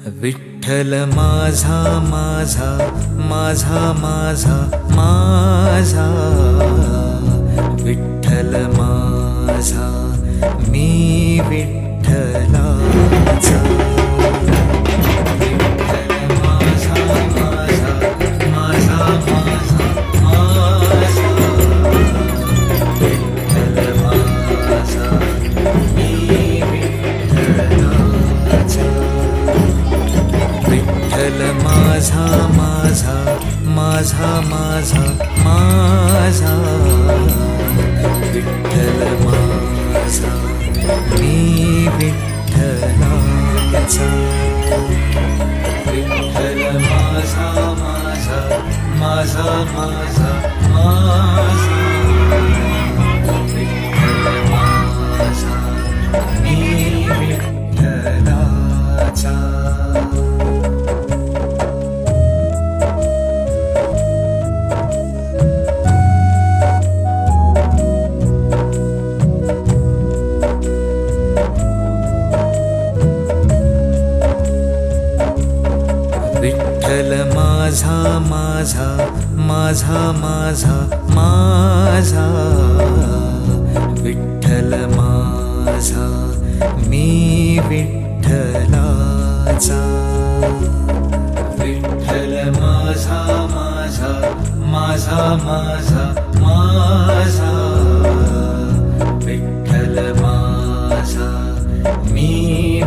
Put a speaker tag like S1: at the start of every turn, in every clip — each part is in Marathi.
S1: विठ्ठल माझा माझा माझा माझा माझा विठ्ठल माझा मी विठ्ठलाचा विठ्ठल माझा माझा माझा माझा माझा विठ्ठल माझा मी विठ्ठलाचा विठ्ठल माझा माझा माझा माझा माझा विठ्ठल माझा मी विठ्ठलाचा विठ्ठल माझा माझा माझा माझा माझा विठ्ठल माझा मी विठ्ठलाचा विठ्ठल माझा माझा माझा माझा माझा विठ्ठल माझा मी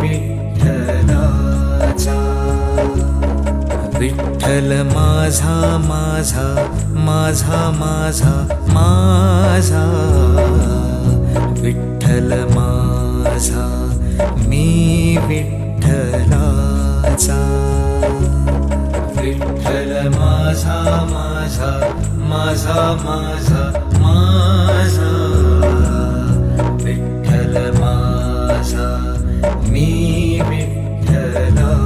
S1: विठ्ठलाचा विठ्ठल माझा माझा माझा माझा माझा विठ्ठल माझा मी विठ्ठलाचा विठ्ठल माझा माझा माझा माझा माझा विठ्ठल माझा मी विठ्ठलाचा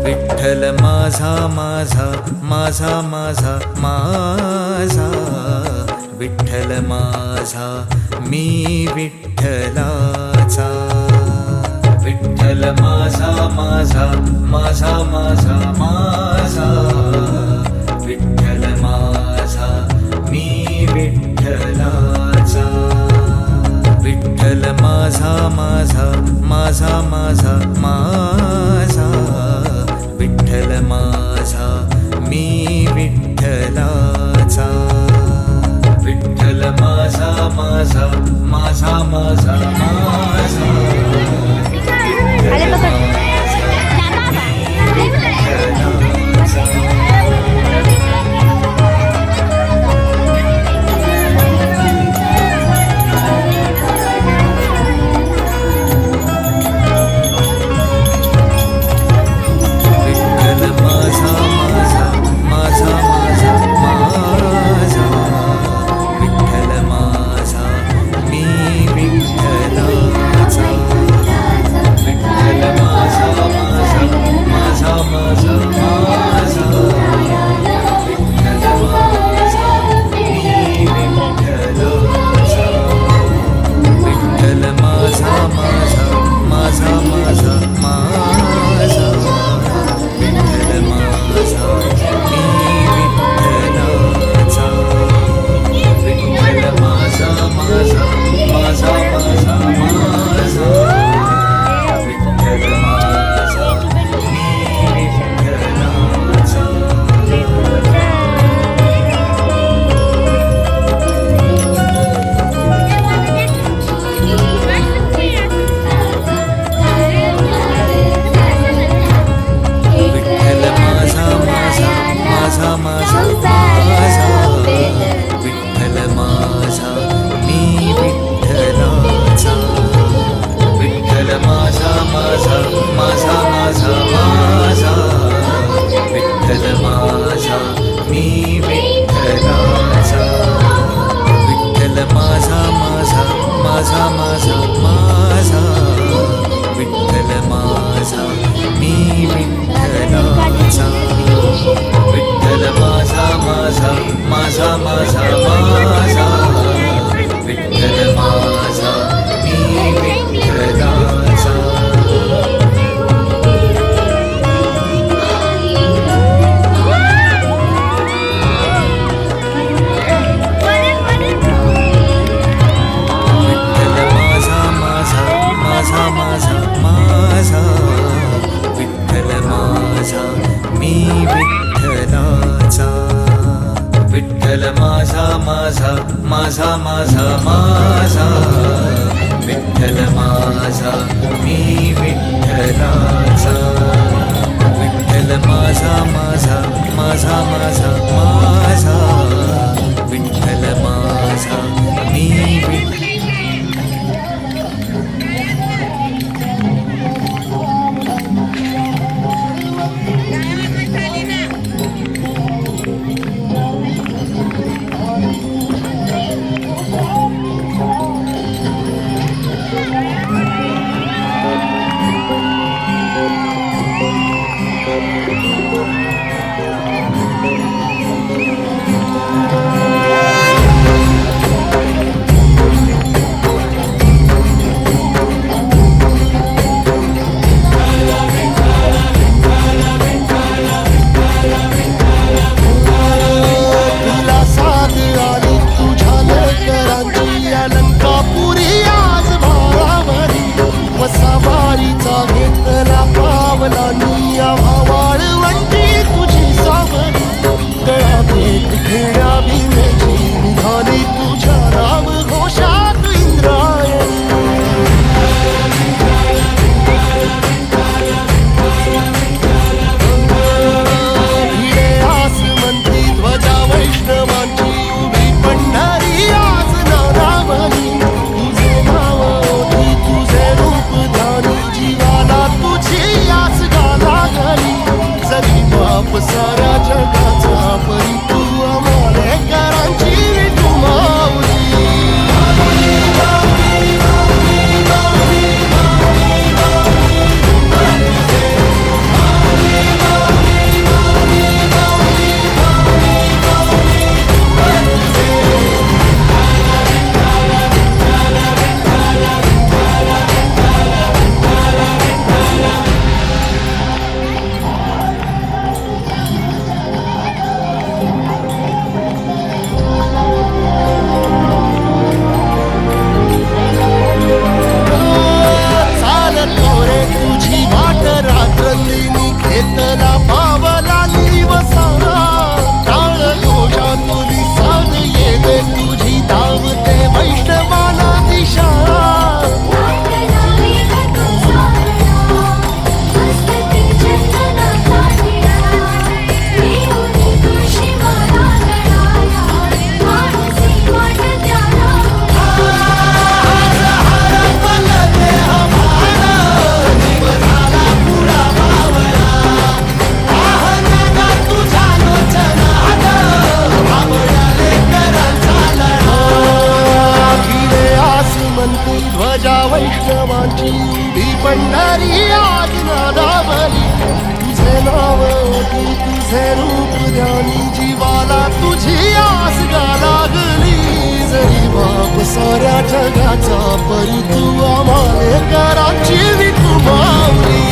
S1: विठ्ठल माझा माझा माझा माझा माझा विठ्ठल माझा मी विठ्ठलाचा विठ्ठल माझा माझा माझा माझा माझा विठ्ठल माझा मी विठ्ठलाचा विठ्ठल माझा माझा माझा माझा माझा विठ्ठल माझा मी विठ्ठलाचा विठ्ठल माझा माझा माझा माझा माझा विठ्ठल माझा मी विठ्ठलाचा विठ्ठल माझा माझा माझा माझा माझा विठ्ठल माझा मी विठ्ठलाचा विठ्ठल माझा माझा माझा माझा माझा विठ्ठल माझा मी विठ्ठलाचा विठ्ठल माझा माझा माझा माझा माझा विठ्ठल माझा मी
S2: वैष्णवांची उभी पंढरी आज नादावली तुझे नाव ओटी तुझे रूप ध्यानी जीवाला तुझी आस गा लागली जरी बाप साऱ्या जगाचा परी तू आम्हाले कराची विठू माऊली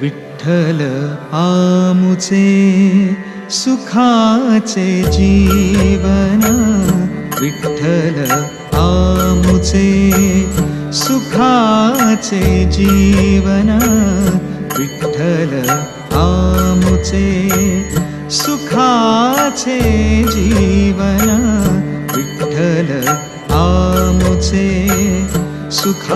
S1: विठ्ठल आमुचे सुखाचे जीवन, विठ्ठल आमुचे सुखाचे जीवन, विठ्ठल आमुचे सुखाचे जीवन, विठ्ठल आमुचे सुखा